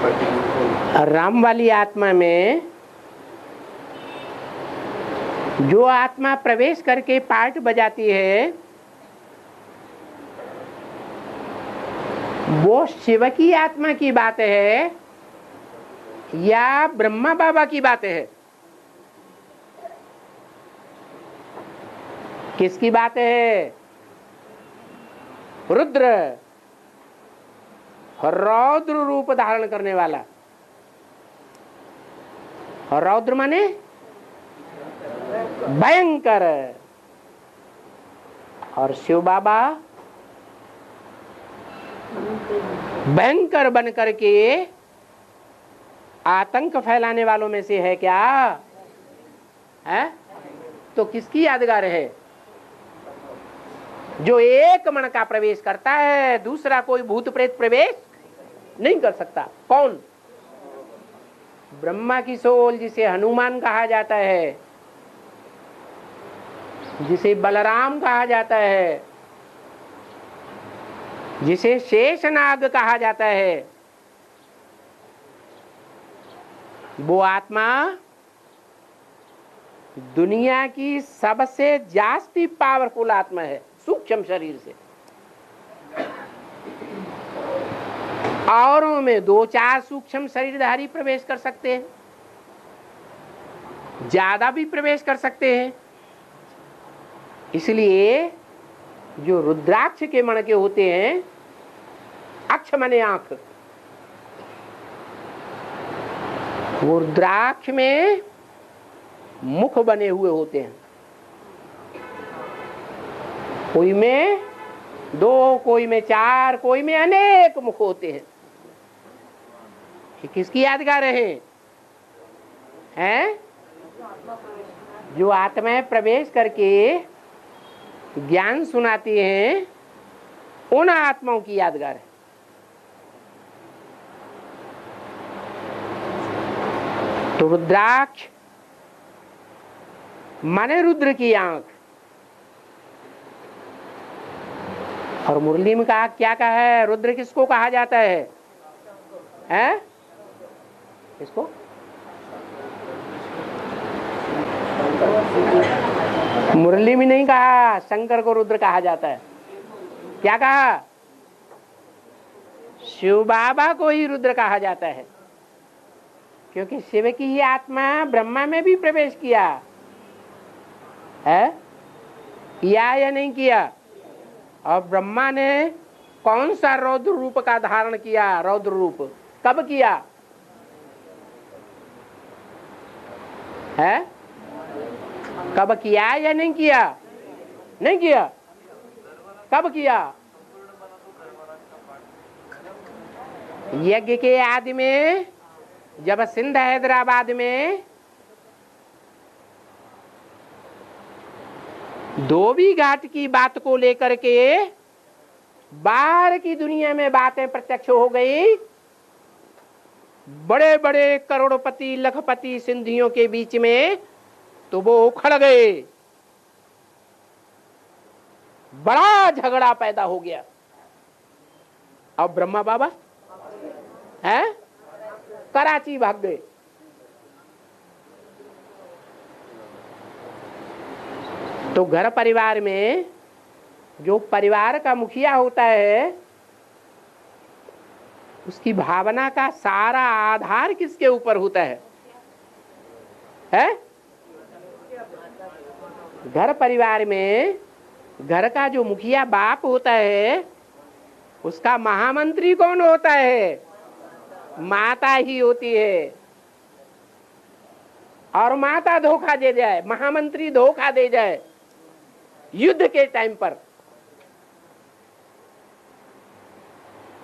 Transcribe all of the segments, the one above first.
राम वाली आत्मा में जो आत्मा प्रवेश करके पार्ट बजाती है वो शिव की आत्मा की बात है या ब्रह्मा बाबा की बात है? किसकी बात है? रुद्र, रौद्र रूप धारण करने वाला। रौद्र माने भयंकर, और शिव बाबा भयंकर बन करके आतंक फैलाने वालों में से है क्या है? तो किसकी यादगार है? जो एक मन का प्रवेश करता है, दूसरा कोई भूत प्रेत प्रवेश नहीं कर सकता। कौन? ब्रह्मा की सोल, जिसे हनुमान कहा जाता है, जिसे बलराम कहा जाता है, जिसे शेषनाग कहा जाता है, वो आत्मा दुनिया की सबसे जास्ती पावरफुल आत्मा है सूक्ष्म शरीर से। औरों में 2-4 सूक्ष्म शरीरधारी प्रवेश कर सकते हैं, ज्यादा भी प्रवेश कर सकते हैं। इसलिए जो रुद्राक्ष के मण के होते हैं, अक्ष मने आंख, वो रुद्राक्ष में मुख बने हुए होते हैं। कोई में 2, कोई में 4, कोई में अनेक मुख होते हैं। किसकी यादगार हैं? जो आत्माएं प्रवेश करके ज्ञान सुनाती हैं, उन आत्माओं की यादगार है। तो रुद्राक्ष माने रुद्र की आंख। और मुरली में कहा, क्या कहा है? रुद्र किसको कहा जाता है? हैं? किसको? मुरली में नहीं कहा, शंकर को रुद्र कहा जाता है। क्या कहा? शिव बाबा को ही रुद्र कहा जाता है, क्योंकि शिव की ही आत्मा ब्रह्मा में भी प्रवेश किया है, किया या नहीं किया? और ब्रह्मा ने कौन सा रौद्र रूप का धारण किया? रौद्र रूप कब किया है? कब किया या नहीं किया? नहीं किया। कब किया? यज्ञ के आदि में, जब सिंध हैदराबाद में धोबी घाट की बात को लेकर के बाहर की दुनिया में बातें प्रत्यक्ष हो गई, बड़े बड़े करोड़पति लखपति सिंधियों के बीच में, तो वो उखड़ गए, बड़ा झगड़ा पैदा हो गया। अब ब्रह्मा बाबा है कराची भाग गए। तो घर परिवार में जो परिवार का मुखिया होता है, उसकी भावना का सारा आधार किसके ऊपर होता है? घर परिवार में घर का जो मुखिया बाप होता है, उसका महामंत्री कौन होता है? माता ही होती है। और माता धोखा दे जाए, महामंत्री धोखा दे जाए युद्ध के टाइम पर,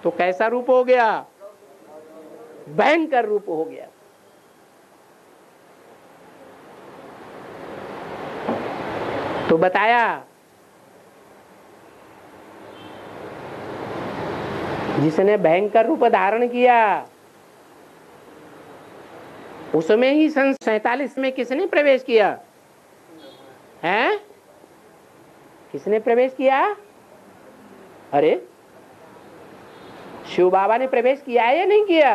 तो कैसा रूप हो गया? भयंकर रूप हो गया। तो बताया, जिसने भयंकर रूप धारण किया, उसमें ही सन 47 में किसने प्रवेश किया है? किसने प्रवेश किया? अरे शिव बाबा ने प्रवेश किया है या नहीं किया?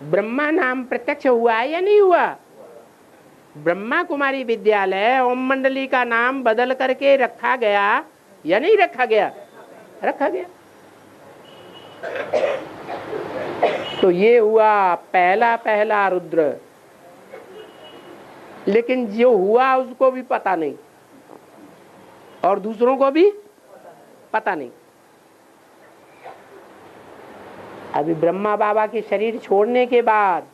ब्रह्मा नाम प्रत्यक्ष हुआ या नहीं हुआ? ब्रह्मा कुमारी विद्यालय ओम मंडली का नाम बदल करके रखा गया या नहीं रखा गया? रखा गया। तो ये हुआ पहला पहला रुद्र। लेकिन जो हुआ उसको भी पता नहीं और दूसरों को भी पता नहीं। अभी ब्रह्मा बाबा के शरीर छोड़ने के बाद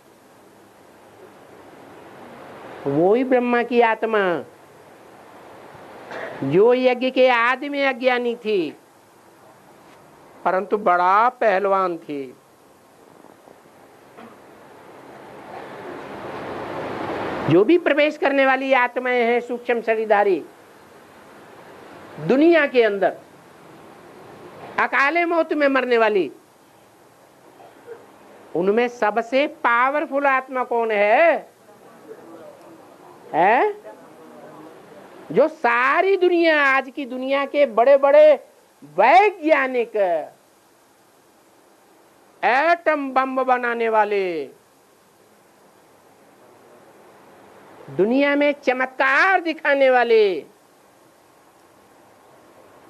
वो ही ब्रह्मा की आत्मा जो यज्ञ के आदि में अज्ञानी थी परंतु बड़ा पहलवान थी, जो भी प्रवेश करने वाली आत्माएं हैं सूक्ष्म शरीरधारी दुनिया के अंदर अकाले मौत में मरने वाली, उनमें सबसे पावरफुल आत्मा कौन है? जो सारी दुनिया, आज की दुनिया के बड़े बड़े वैज्ञानिक, एटम बम बनाने वाले, दुनिया में चमत्कार दिखाने वाले,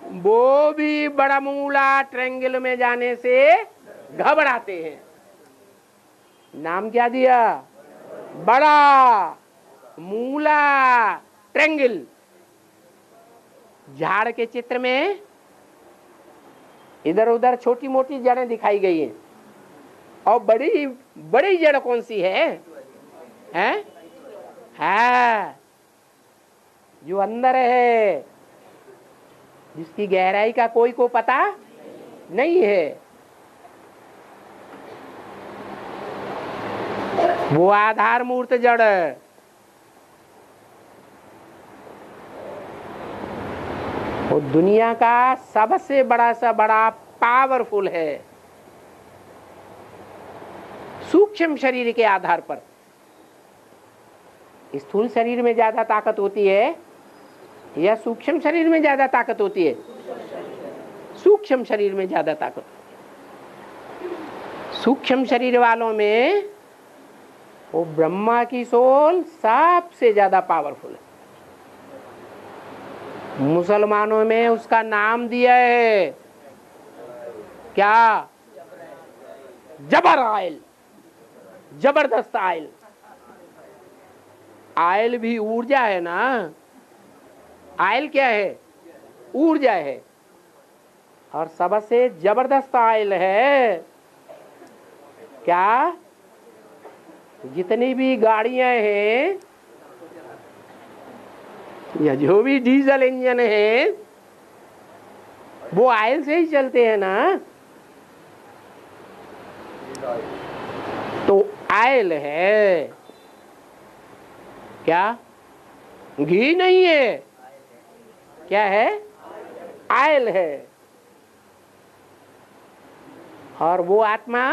वो भी बड़ामूला ट्रायंगल में जाने से घबराते हैं। नाम क्या दिया? बड़ा मूला ट्रायंगल। झाड़ के चित्र में इधर उधर छोटी मोटी जड़ें दिखाई गई हैं और बड़ी बड़ी जड़ कौन सी है? हाँ, जो अंदर है, जिसकी गहराई का कोई को पता नहीं है, वो आधार मूर्त जड़। वो दुनिया का सबसे बड़ा सा बड़ा पावरफुल है सूक्ष्म शरीर के आधार पर। स्थूल शरीर में ज्यादा ताकत होती है या सूक्ष्म शरीर में ज्यादा ताकत होती है? सूक्ष्म शरीर में ज्यादा ताकत। सूक्ष्म शरीर वालों में वो ब्रह्मा की सोल सबसे ज्यादा पावरफुल है। मुसलमानों में उसका नाम दिया है क्या? जबर आयल, जबरदस्त आयल। आयल भी ऊर्जा है ना? आयल क्या है? ऊर्जा है। और सबसे जबरदस्त आयल है क्या? जितनी भी गाड़ियां हैं या जो भी डीजल इंजन है वो आयल से ही चलते हैं ना? तो आयल है क्या? घी नहीं है। क्या है? आयल है। और वो आत्मा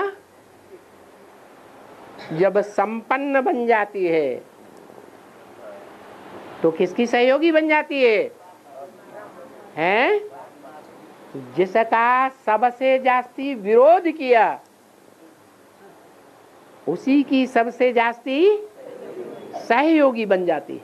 जब संपन्न बन जाती है तो किसकी सहयोगी बन जाती है? हैं? जिसका सबसे जास्ती विरोध किया उसी की सबसे जास्ती सहयोगी बन जाती है।